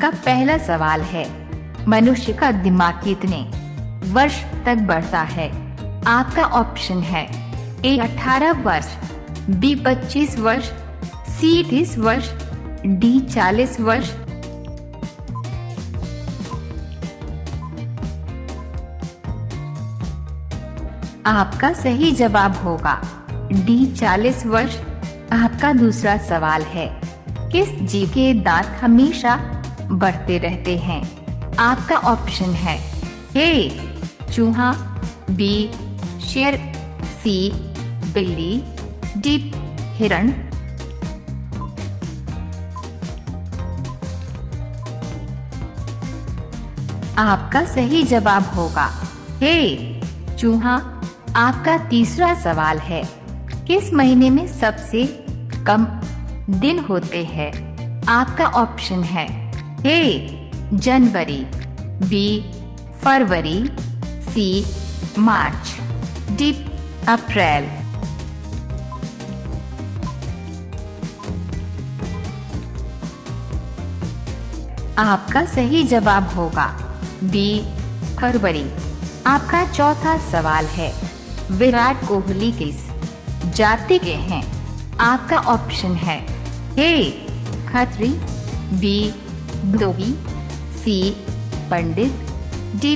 आपका पहला सवाल है, मनुष्य का दिमाग कितने वर्ष तक बढ़ता है? आपका ऑप्शन है ए 18 वर्ष, बी 25 वर्ष, सी 30 वर्ष, डी 40 वर्ष। आपका सही जवाब होगा डी 40 वर्ष। आपका दूसरा सवाल है, किस जीव के दांत हमेशा बढ़ते रहते हैं? आपका ऑप्शन है ए चूहा, बी शेर, सी बिल्ली, डी हिरण। आपका सही जवाब होगा ए चूहा। आपका तीसरा सवाल है, किस महीने में सबसे कम दिन होते हैं? आपका ऑप्शन है ए जनवरी, बी फरवरी, सी मार्च, डी अप्रैल। आपका सही जवाब होगा बी फरवरी। आपका चौथा सवाल है, विराट कोहली किस जाति के हैं? आपका ऑप्शन है ए खत्री, बी धोबी, सी पंडित, डी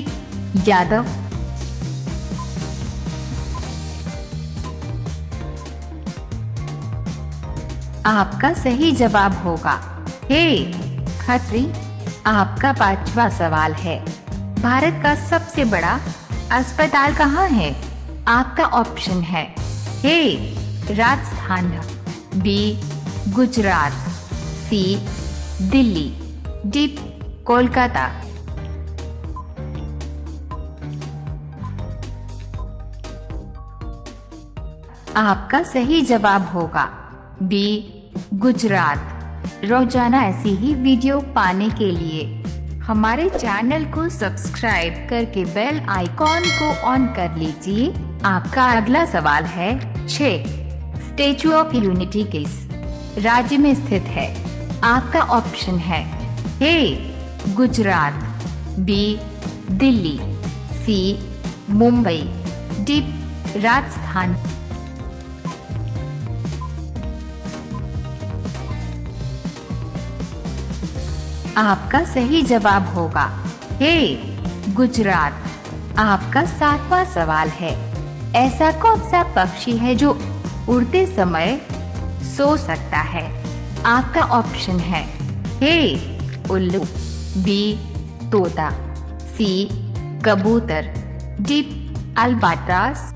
यादव। आपका सही जवाब होगा ए खत्री। आपका पांचवा सवाल है, भारत का सबसे बड़ा अस्पताल कहाँ है? आपका ऑप्शन है ए राजस्थान, बी गुजरात, सी दिल्ली, डी कोलकाता। आपका सही जवाब होगा बी गुजरात। रोजाना ऐसी ही वीडियो पाने के लिए हमारे चैनल को सब्सक्राइब करके बेल आइकॉन को ऑन कर लीजिए। आपका अगला सवाल है 6, स्टेचू ऑफ यूनिटी किस राज्य में स्थित है? आपका ऑप्शन है ए गुजरात, बी दिल्ली, सी मुंबई, डी राजस्थान। आपका सही जवाब होगा ए गुजरात। आपका 7वां सवाल है, ऐसा कौन सा पक्षी है जो उड़ते समय सो सकता है? आपका ऑप्शन है ए उल्लू, बी तोता, सी कबूतर, डी अल्बाट्रॉस।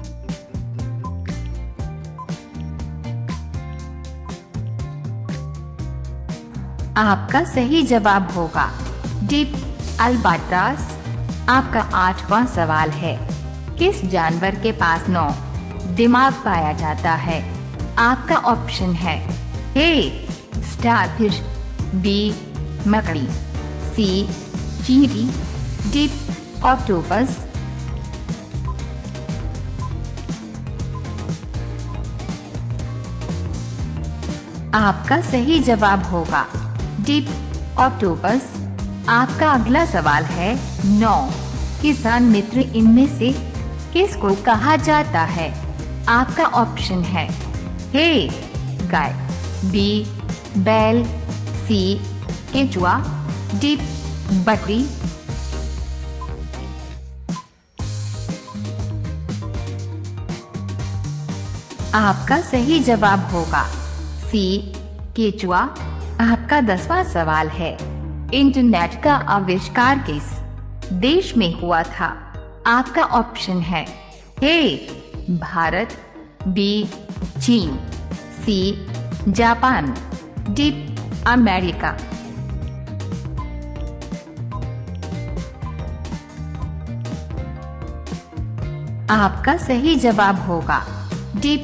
आपका सही जवाब होगा डी अल्बाट्रॉस। आपका 8वां सवाल है, किस जानवर के पास 9 दिमाग पाया जाता है? आपका ऑप्शन है ए स्टारफिश, बी मकड़ी, सी चींटी, डी ऑक्टोपस। आपका सही जवाब होगा डी ऑक्टोपस। आपका अगला सवाल है 9, किसान मित्र इनमें से किसको कहा जाता है? आपका ऑप्शन है ए गाय, बी बैल, सी केंचुआ, डी बकरी। आपका सही जवाब होगा सी केंचुआ। आपका 10वां सवाल है, इंटरनेट का आविष्कार किस देश में हुआ था? आपका ऑप्शन है ए भारत, बी चीन, सी जापान, डी अमेरिका। आपका सही जवाब होगा डी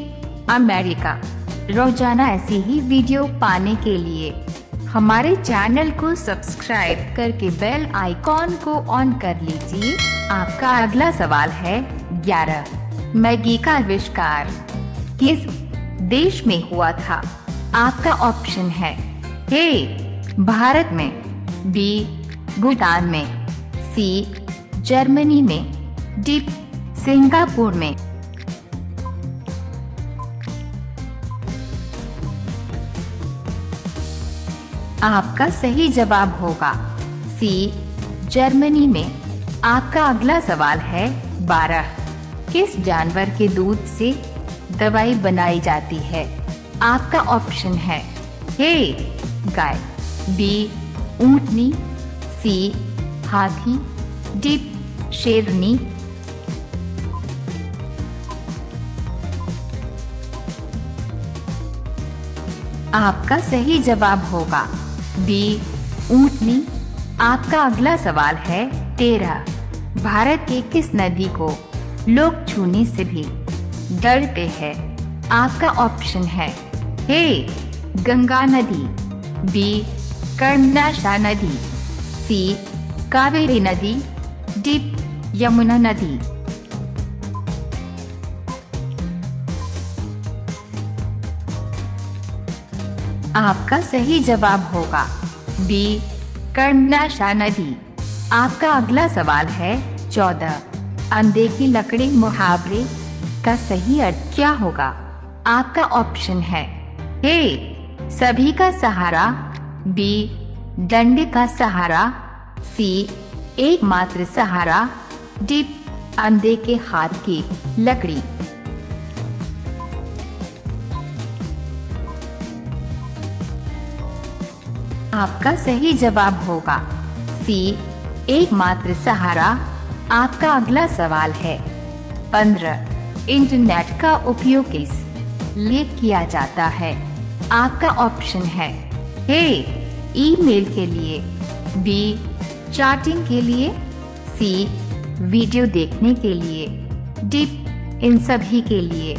अमेरिका। रोजाना ऐसी ही वीडियो पाने के लिए हमारे चैनल को सब्सक्राइब करके बेल आइकॉन को ऑन कर लीजिए। आपका अगला सवाल है 11, मैगी का आविष्कार किस देश में हुआ था? आपका ऑप्शन है ए भारत में, बी भूटान में, सी जर्मनी में, डी सिंगापुर में। आपका सही जवाब होगा सी जर्मनी में। आपका अगला सवाल है 12। किस जानवर के दूध से दवाई बनाई जाती है? आपका ऑप्शन है ए गाय, बी ऊंटनी, सी हाथी, डी शेरनी। आपका सही जवाब होगा बी ऊंटनी। आपका अगला सवाल है 13। भारत के किस नदी को लोग छूने से भी डरते हैं? आपका ऑप्शन है ए गंगा नदी, बी कर्मनाशा नदी, सी कावेरी नदी, डी यमुना नदी। आपका सही जवाब होगा बी कर्मनाशा नदी। आपका अगला सवाल है 14। अंधे की लकड़ी मुहावरे का सही अर्थ क्या होगा? आपका ऑप्शन है ए सभी का सहारा, बी डंडे का सहारा, सी एकमात्र सहारा, डी अंधे के हाथ की लकड़ी। आपका सही जवाब होगा सी एकमात्र सहारा। आपका अगला सवाल है 15। इंटरनेट का उपयोग किस लिए किया जाता है? आपका ऑप्शन है ए ईमेल के लिए, बी चैटिंग के लिए, सी वीडियो देखने के लिए, डी इन सभी के लिए।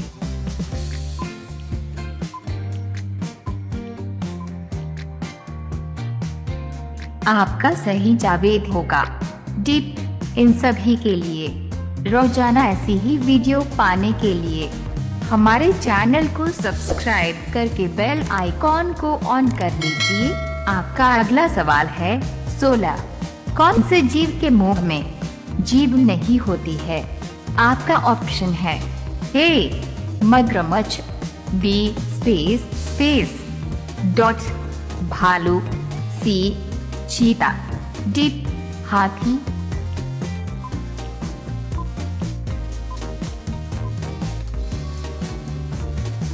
आपका सही जवाब होगा डी इन सभी के लिए। रोजाना ऐसी ही वीडियो पाने के लिए हमारे चैनल को सब्सक्राइब करके बेल आइकॉन को ऑन कर लीजिए। आपका अगला सवाल है 16। कौन से जीव के मुंह में जीभ नहीं होती है? आपका ऑप्शन है ए मगरमच्छ, बी स्पेस डॉट भालू, सी चीता, डी हाथी।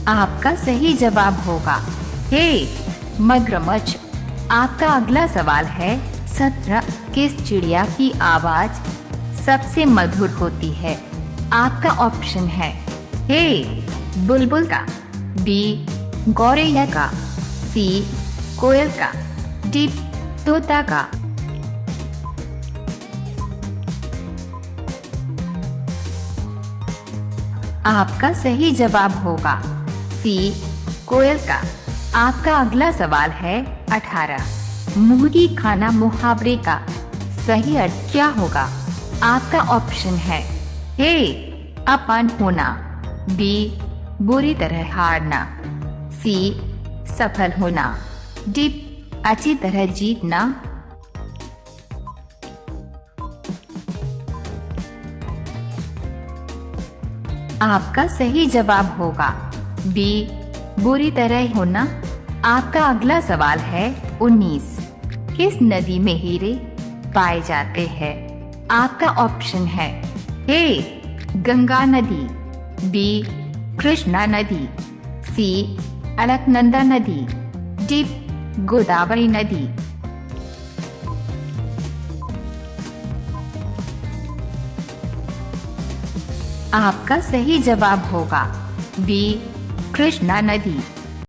आपका सही जवाब होगा ए मगरमच्छ। आपका अगला सवाल है 17। किस चिड़िया की आवाज सबसे मधुर होती है? आपका ऑप्शन है ए बुलबुल का, बी गौरैया का, सी कोयल का, डी तोता का। आपका सही जवाब होगा सी कोयल का। आपका अगला सवाल है 18। मुर्गी खाना मुहावरे का सही अर्थ क्या होगा? आपका ऑप्शन है ए अपन होना, बी बुरी तरह हारना, सी सफल होना, डी अच्छी तरह जीतना। आपका सही जवाब होगा बी बुरी तरह होना। आपका अगला सवाल है 19। किस नदी में हीरे पाए जाते हैं? आपका ऑप्शन है ए गंगा नदी, बी कृष्णा नदी, सी अलकनंदा नदी, डी गोदावरी नदी। आपका सही जवाब होगा बी कृष्णा नदी।